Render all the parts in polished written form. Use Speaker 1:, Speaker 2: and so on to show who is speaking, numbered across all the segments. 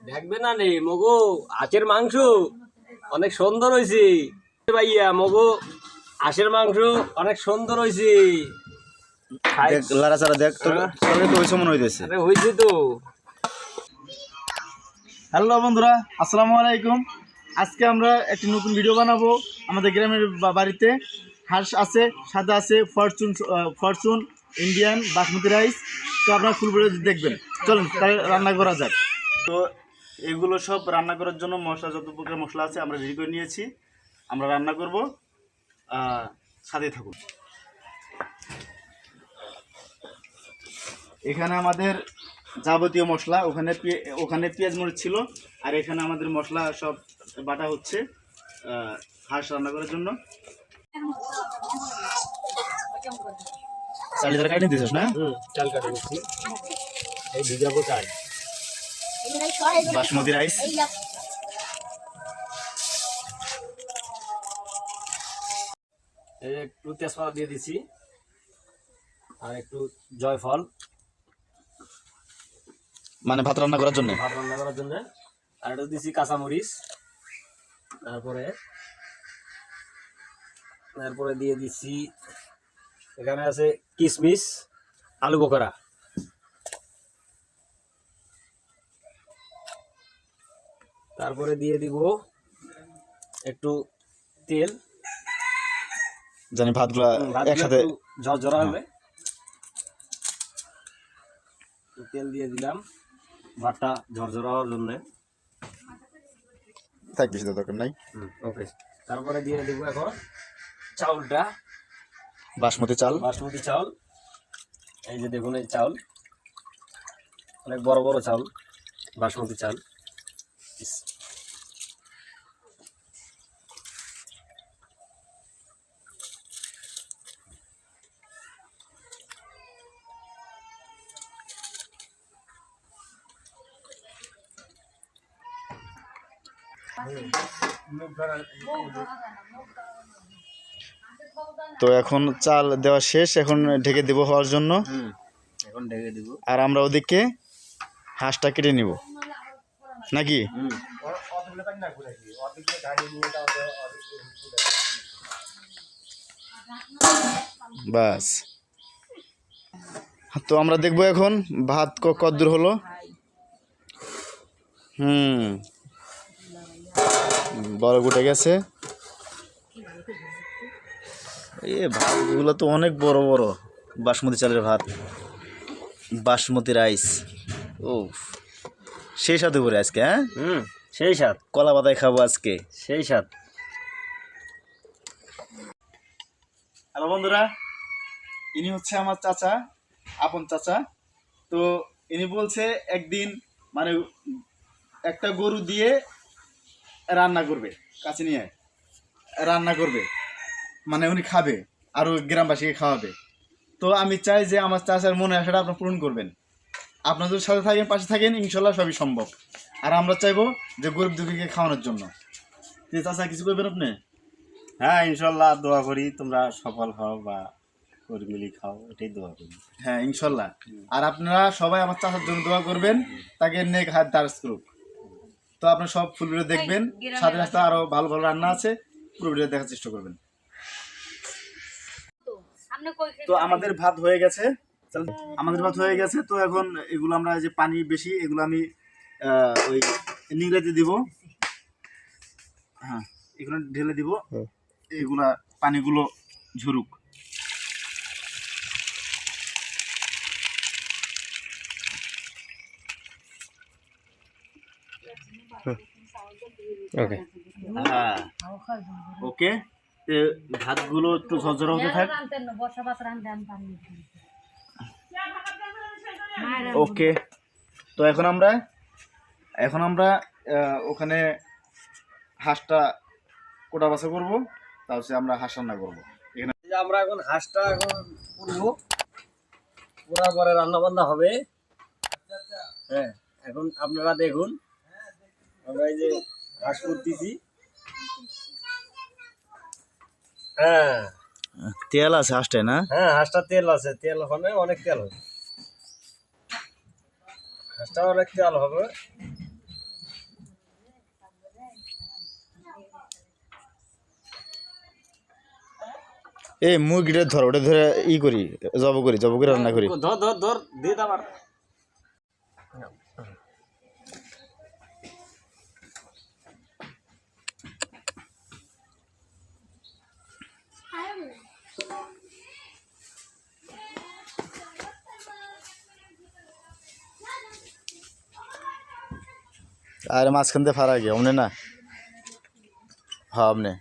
Speaker 1: দেখবে না রে মগো, হাঁসের মাংস অনেক সুন্দর হয়েছে ভাইয়া। মগো হাঁসের মাংস অনেক সুন্দর হয়েছে।
Speaker 2: লাড়াচাড়া দেখ তো, হয়েছে মনে হইতেছে।
Speaker 1: হয়েছে তো।
Speaker 2: হ্যালো বন্ধুরা, আসসালামু আলাইকুম। আজকে আমরা একটি নতুন ভিডিও বানাবো। আমাদের গ্রামের বাড়িতে হাঁস আছে, সাদা আছে, ফরচুন ইন্ডিয়ান বাসমতি রাইস। তো আপনারা ফুল ভিডিও দেখবেন। চলুন তাহলে রান্না করা যাক। তো এগুলো সব রান্না করার জন্য মশলা, যত প্রকার মশলা আছে আমরা রেডি করে নিয়েছি। আমরা রান্না করব, সাথে থাকুন। এখানে আমাদের যাবতীয় মশলা, ওখানে পেঁয়াজ মরিচ ছিল, আর এখানে আমাদের মশলা সব বাটা হচ্ছে হাঁস রান্না করার জন্য। চালিদার কাটে দিছিস না?
Speaker 1: চাল কাটে দিচ্ছি, এই ভিজাবো চাল,
Speaker 2: বাসমতি রাইস।
Speaker 1: এই একটু তেজপাতা দিয়ে দিছি, আর একটু জয়ফল,
Speaker 2: মানে ভাত রান্না করার জন্য।
Speaker 1: ভাত রান্না করার জন্য। আর একটু দিছি কাঁচামরিচ। তারপরে দিয়ে দিছি, এখানে আছে কিশমিশ, আলু বোখরা। তারপরে দিয়ে দিব একটু তেল,
Speaker 2: জানি ভাতগুলা একসাথে
Speaker 1: ঝরঝরা হবে। তেল দিয়ে দিলাম ভাতটা ঝরঝরা হওয়ার জন্য।
Speaker 2: থাক, বেশি দরকার নাই।
Speaker 1: ওকে, তারপরে দিয়ে দিব এখন চাউলটা,
Speaker 2: বাসমতি চাল।
Speaker 1: এই যে দেখুন, এই চাউল অনেক বড় বড় চাউল, বাসমতি চাল।
Speaker 2: তো এখন চাল দেওয়া শেষ, এখন ঢেকে দেবো হওয়ার জন্য।
Speaker 1: এখন ঢেকে দিব,
Speaker 2: আর আমরা ওদিকে হাঁসটা কেটে নিব নাকি? বাস, তো আমরা দেখবো এখন ভাত কতদূর হলো। বড় গুটে গেছে। এই ভাতগুলো তো অনেক বড় বড়, বাসমতি চালের ভাত, বাসমতি রাইস। ও সেই সাথে করে আজকে,
Speaker 1: সেই স্বাদ,
Speaker 2: কলা পাতায় খাবো আজকে,
Speaker 1: সেই স্বাদ।
Speaker 2: হ্যালো বন্ধুরা, ইনি হচ্ছে আমার চাচা, আপন চাচা। তো ইনি বলছে একদিন মানে একটা গরু দিয়ে রান্না করবে, কাছে নিয়ে রান্না করবে, মানে উনি খাবে আর গ্রামবাসীকে খাওয়াবে। তো আমি চাই যে আমার চাচার মনে আশাটা আপনার পূরণ করবেন। আপনার যদি সাথে থাকেন, পাশে থাকেন, ইনশাল্লাহ সবই সম্ভব। আর আমরা চাইবো যে গরিব দুঃখীকে খাওয়ানোর জন্য। চাচা কিছু করবেন আপনি?
Speaker 3: হ্যাঁ, ইনশাল্লাহ দোয়া করি তোমরা সফল হও বা গরিব মিলি খাও, এটাই দোয়া করি।
Speaker 2: হ্যাঁ ইনশাল্লাহ। আর আপনারা সবাই আমার চাচার জন্য দোয়া করবেন, তাকে নেক হাত দারাজ করুক। তো আপনারা সব ফুল ভিডিও দেখবেন, সাথে সাথে আরো ভালো ভালো রান্না আছে, পুরো ভিডিও দেখার চেষ্টা করবেন। তো আমাদের ভাত হয়ে গেছে, তো এখন এগুলো আমরা যে পানি বেশি, এগুলো আমি ওই নিংড়াতে দিব। হ্যাঁ, এগুলো ঢেলে দিব, এগুলা পানিগুলো ঝরুক।
Speaker 1: ওকে,
Speaker 2: হ্যাঁ ওকে, ভাতগুলো একটু ঝরঝরা হতে থাক। ওকে, তো এখন আমরা ওখানে হাঁসটা কোটা বাছা করবো, তাহলে আমরা হাঁস রান্না করবো।
Speaker 1: আমরা এখন হাঁসটা করবো, পুরা পরে রান্না বান্না হবে। হ্যাঁ, এখন আপনারা দেখুন, আমরা এই যে হাঁস করতেছি। হ্যাঁ,
Speaker 2: তেল আছে হাঁসটায় না?
Speaker 1: হ্যাঁ, হাঁসটা তেল আছে, তেল হবে, অনেক তেল হবে হাঁসটা, অনেক তেল হবে।
Speaker 2: এই মুরগিটা ধর, ওটা ধরে জব করে রান্না করি।
Speaker 1: ধর ধর ধর দিয়ে দাও আবার।
Speaker 2: আর মাঝখান দিয়ে ফারা গিয়ে অমনে না, হ্যাঁ অমনে।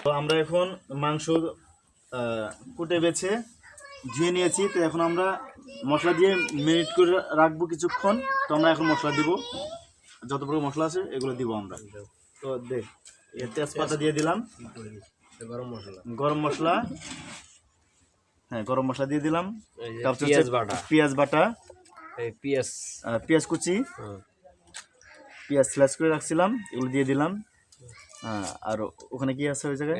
Speaker 2: তো আমরা এখন মাংস কুটে বেছে ধুয়ে নিয়েছি। তো এখন আমরা মশলা দিয়ে মেরিনেট করে রাখবো কিছুক্ষণ। তো আমরা এখন মশলা দিব, যত প্রকার মশলা আছে এগুলো দিব আমরা। তো দেখ, তেজপাতা দিয়ে দিলাম, গরম মশলা, হ্যাঁ গরম মশলা দিয়ে দিলাম, তারপর পেঁয়াজ বাটা, পেঁয়াজ কুচি, পেঁয়াজ স্লাইস করে রাখছিলাম, এগুলো দিয়ে দিলাম। আর ওখানে কি আছে ওই জায়গায়?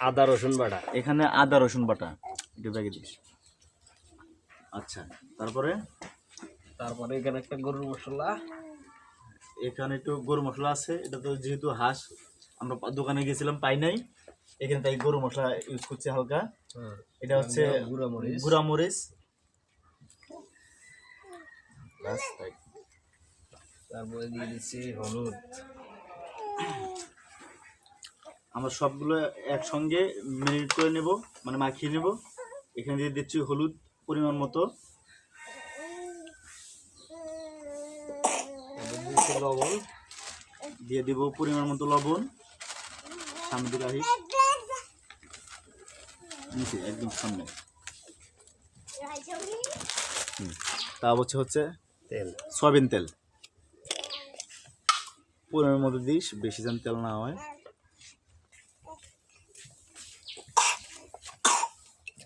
Speaker 1: আদা রসুন বাটা,
Speaker 2: এখানে আদা রসুন বাটা একটু ব্যাগে দিস। আচ্ছা, তারপরে
Speaker 1: এখানে একটা গরুর মশলা,
Speaker 2: এখানে একটু গরু মশলা আছে। এটা তো যেহেতু হাঁস, আমরা দোকানে গেছিলাম পাই নাই, এখানে তাই গরু মশলা ইউজ করছি হালকা। এটা হচ্ছে গুঁড়া মরিচ।
Speaker 1: তারপরে দিয়ে দিচ্ছি হলুদ।
Speaker 2: আমরা সবগুলো একসঙ্গে মেরিনেট করে নেব, মানে মাখিয়ে নেব। এখানে দিয়ে দিচ্ছি হলুদ পরিমাণ মতো,
Speaker 1: লবণ
Speaker 2: দিয়ে দেব পরিমাণ মতো লবণ। সামনে দিকে আসি, নিচে একদম সামনে। তা হচ্ছে
Speaker 1: তেল,
Speaker 2: সয়াবিন তেল পরিমাণ মতো দিস, বেশি যেন তেল না হয়।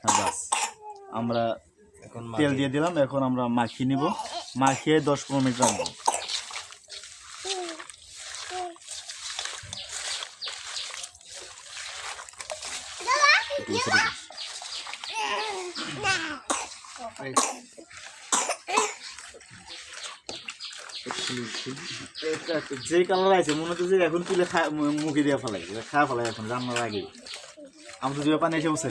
Speaker 2: হ্যাঁ বাস, আমরা
Speaker 1: এখন
Speaker 2: তেল দিয়ে দিলাম। এখন আমরা মাখিয়ে নিব, মাখিয়ে 10-15 মিনিট রাখবো। যে কালার আছে মনে হচ্ছে যে এখন তুলে মুখে দিয়ে ফেলাই, খাওয়া ফেলাই এখন রান্নার আগে। আমি তো যে পানি এসে বসে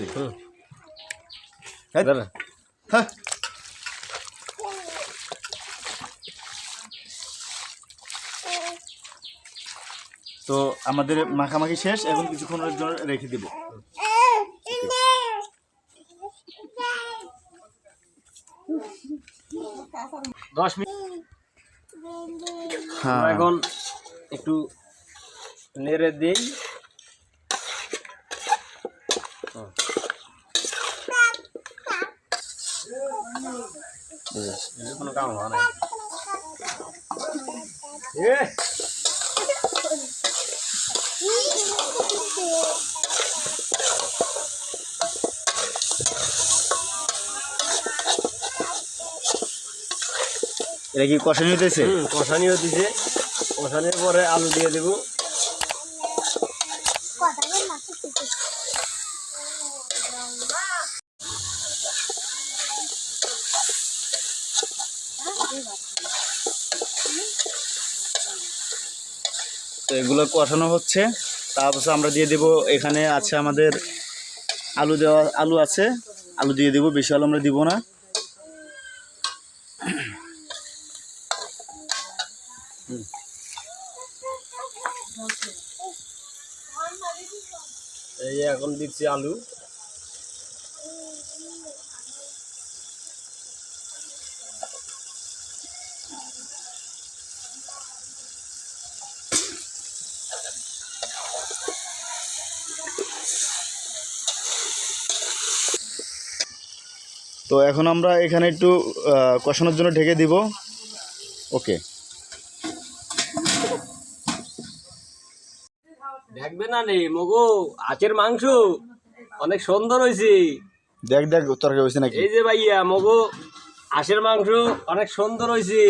Speaker 2: তো আমাদের মাখামাখি শেষ, এখন কিছুক্ষণের জন্য রেখে দিব।
Speaker 1: 10 মিনিট।
Speaker 2: হ্যাঁ,
Speaker 1: এখন একটু নেড়ে দিই। কোনো কাম হয় না।
Speaker 2: এটা কি কষানি হতেছে?
Speaker 1: কষানিও দিছে, কষানির পরে আলু দিয়ে দেবো।
Speaker 2: তো এগুলো কষানো হচ্ছে, তারপর আমরা দিয়ে দেব। এখানে আছে আমাদের আলু দেওয়া, আলু আছে, আলু দিয়ে দেবো। বেশি আলু আমরা দিব না।
Speaker 1: এই যে এখন দিচ্ছি আলু।
Speaker 2: তো এখন আমরা এখানে একটু কষানোর জন্য ঢেকে দিব। ওকে,
Speaker 1: দেখবে না রে মগো, আচের মাংস অনেক সুন্দর হয়েছে।
Speaker 2: দেখ দেখ তরকারি হয়েছে নাকি?
Speaker 1: এই যে ভাইয়া মগো হাঁসের মাংস অনেক সুন্দর হয়েছে।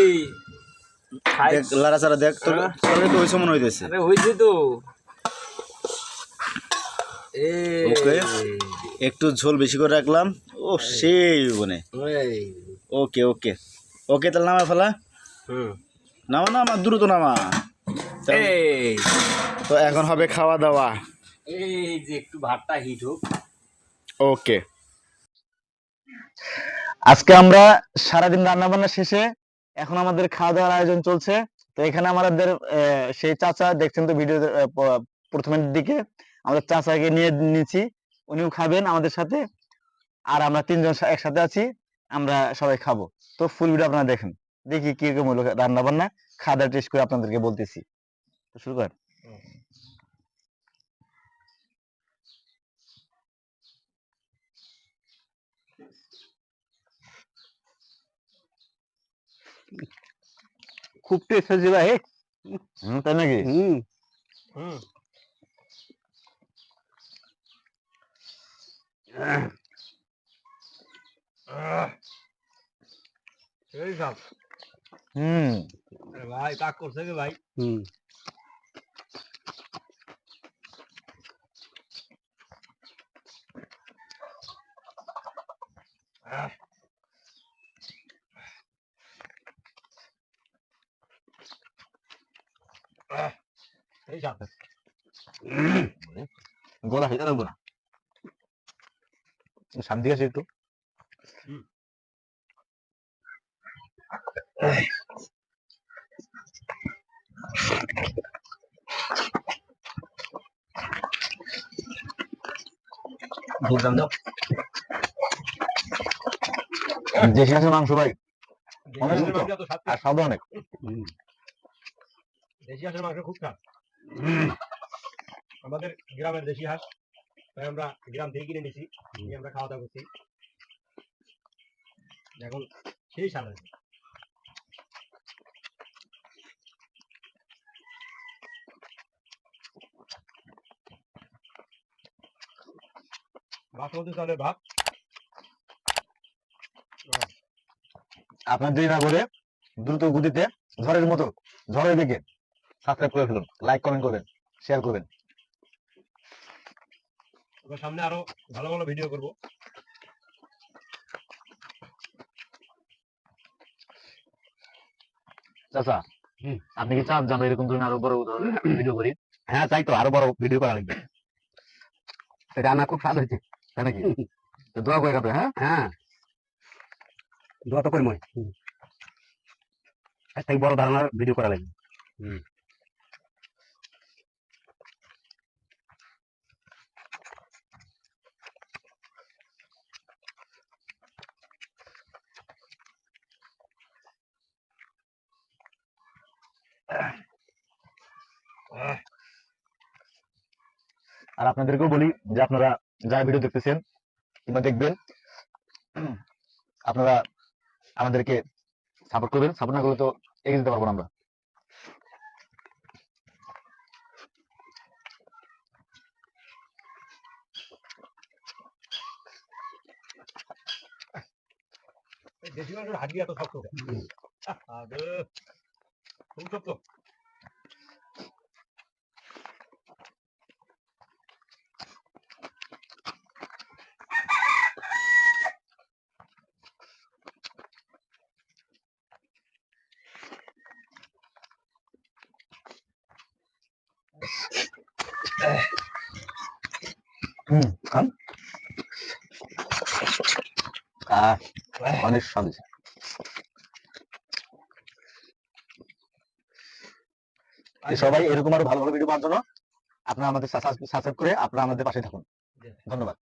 Speaker 2: দেখ লাড়াচাড়া দেখ, তরকারি তো হয়েছে মনে হইতেছে।
Speaker 1: আরে হয়েছে তো।
Speaker 2: ওকে, একটু ঝোল বেশি করে রাখলাম। ও সেই বনে। ওকে ওকে ওকে, তাহলে নামা ফেলা। নামা নামা, দ্রুত নামা। তো এখন হবে খাওয়া দাওয়া।
Speaker 1: এই যে একটু ভাতটা হিট হোক।
Speaker 2: ওকে, আজকে আমরা সারাদিন রান্না বান্না শেষে এখন আমাদের খাওয়া দাওয়ার আয়োজন চলছে। তো এখানে আমাদের সেই চাচা দেখছেন তো ভিডিও প্রথমের দিকে, আমাদের চাচাকে নিয়ে নিচ্ছি, উনিও খাবেন আমাদের সাথে। আর আমরা তিনজন একসাথে আছি, আমরা সবাই খাবো। তো ফুল ভিডিও আপনারা দেখেন, দেখি কিরকম হলো রান্না বান্না, খাওয়া দাওয়া টেস্ট করে আপনাদেরকে বলতেছি। তো শুরু করেন। খুব টেস্ট হয়েছে ভাই। তাই নাকি?
Speaker 1: ভাই কাক করছে কি ভাই?
Speaker 2: গলা খেতে লাগবো না, শান্তি আছে একটু। দেশি হাঁসের মাংস ভাই অনেক আর স্বাদ অনেক।
Speaker 4: দেশি হাঁসের মাংস খুব স্বাদ। আমাদের গ্রামের দেশি হাঁস, তাই আমরা গ্রাম থেকে কিনে নিয়েছি, নিয়ে আমরা খাওয়া দাওয়া করছি। এখন সেই স্বাদ আছে। বাসমতি চালের ভাত।
Speaker 2: আপনার দেরি না করে দ্রুত গতিতে ঝড়ের মতো ঝড়ের দিকে সাবস্ক্রাইব করে ফেলুন, লাইক কমেন্ট করবেন, শেয়ার করবেন।
Speaker 4: এবার সামনে আরো ভালো ভালো ভিডিও করব।
Speaker 2: চাচা, আপনি কি চান যে আমরা এরকম ধরনের আরো বড় ভিডিও করি? হ্যাঁ চাই তো, আরো বড় ভিডিও করা লাগবে। রান্না খুব স্বাদ হয়েছে, তাই নাকি? তো দোয়া করে খাবে। হ্যাঁ হ্যাঁ, দোয়া তো করি মই, একটা বড় ধারণার ভিডিও করা লাগবে। আর আপনাদেরকেও বলি যে আপনারা যারা ভিডিও দেখতেছেন কিংবা দেখবেন, আপনারা আমাদেরকে সাপোর্ট করবেন। সাপোর্ট না করলে তো এগিয়ে যেতে পারবো না আমরা।
Speaker 4: দেশি মাংসের হাড্ডি এত শক্ত, খুব শক্ত।
Speaker 2: অনেক স্বাদ। সবাই এরকম আরো ভালো ভালো ভিডিও পাওয়ার জন্য আপনারা আমাদের সাবস্ক্রাইব করে আপনারা আমাদের পাশে থাকুন। ধন্যবাদ।